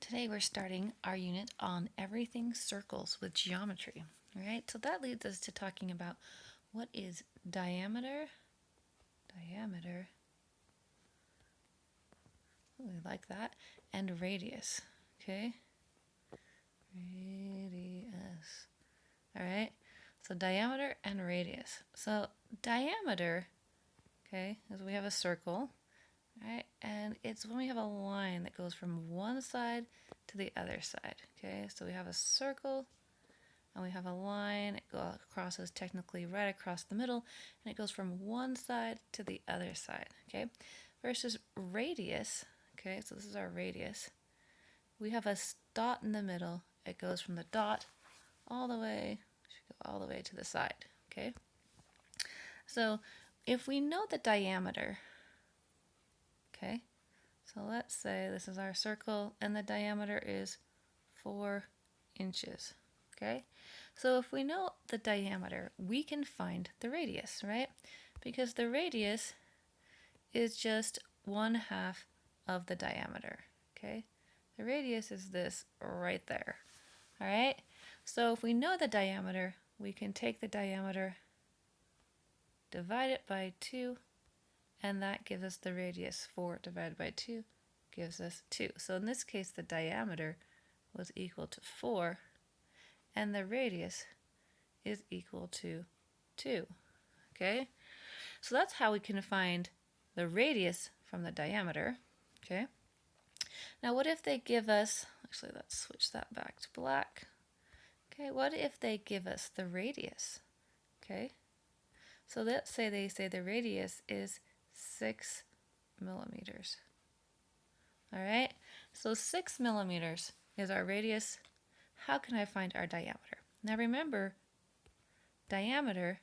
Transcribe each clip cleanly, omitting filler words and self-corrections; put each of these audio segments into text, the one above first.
Today we're starting our unit on everything circles with geometry. All right, so that leads us to talking about what is diameter, we like that, and radius, okay? Radius. All right, so diameter and radius. So diameter, okay, is we have a circle, right? And it's when we have a line that goes from one side to the other side, okay? So we have a circle and we have a line, it crosses technically right across the middle, and it goes from one side to the other side, okay? Versus radius, okay, so this is our radius. We have a dot in the middle, it goes from the dot all the way, should go all the way to the side, okay? So if we know the diameter, okay, so let's say this is our circle and the diameter is 4 inches, okay? So if we know the diameter, we can find the radius, right? Because the radius is just 1/2 of the diameter, okay? The radius is this right there, all right? So if we know the diameter, we can take the diameter, divide it by 2, and that gives us the radius. 4 divided by 2 gives us 2. So in this case, the diameter was equal to 4, and the radius is equal to 2, okay? So that's how we can find the radius from the diameter, okay? Now what if they give us, actually let's switch that back to black. Okay, what if they give us the radius, okay? So let's say they say the radius is 6 millimeters. All right, so 6 millimeters is our radius. How can I find our diameter? Now remember, diameter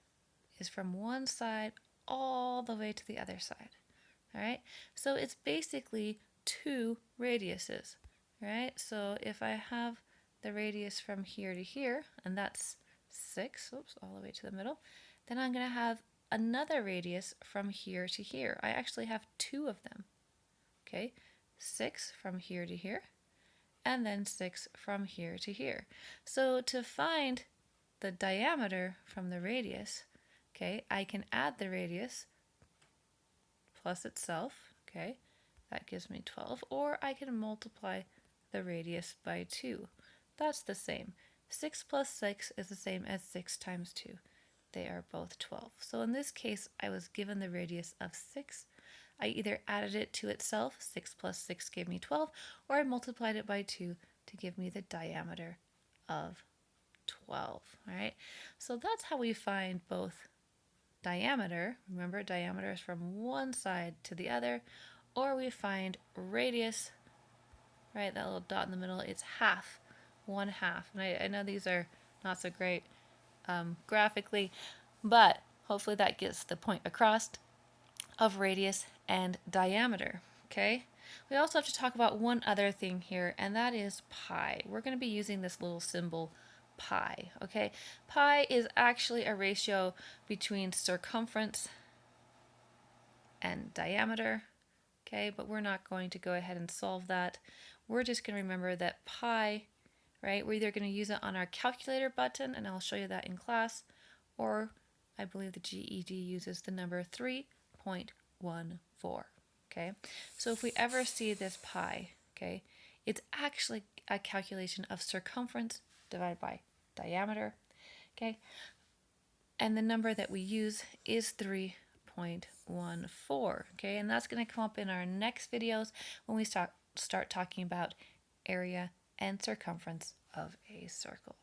is from one side all the way to the other side. All right, so it's basically 2 radiuses. Right, so if I have the radius from here to here, and that's 6, oops, all the way to the middle, then I'm going to have another radius from here to here. I actually have 2 of them. Okay, 6 from here to here, and then 6 from here to here. So to find the diameter from the radius, okay, I can add the radius plus itself, okay, that gives me 12, or I can multiply the radius by 2. That's the same. 6 plus 6 is the same as 6 times 2. They are both 12. So in this case, I was given the radius of 6. I either added it to itself, 6 plus 6 gave me 12, or I multiplied it by 2 to give me the diameter of 12. All right, so that's how we find both diameter, remember diameter is from one side to the other, or we find radius, right, that little dot in the middle, it's half, 1/2. And I know these are not so great graphically, but hopefully that gets the point across of radius and diameter, okay? We also have to talk about one other thing here, and that is pi. We're going to be using this little symbol pi, okay? Pi is actually a ratio between circumference and diameter, okay? But we're not going to go ahead and solve that. We're just going to remember that pi, right, we're either going to use it on our calculator button, and I'll show you that in class, or I believe the GED uses the number 3.14, okay? So if we ever see this pi, okay, it's actually a calculation of circumference divided by diameter, okay? And the number that we use is 3.14, okay? And that's going to come up in our next videos when we start talking about area and circumference of a circle.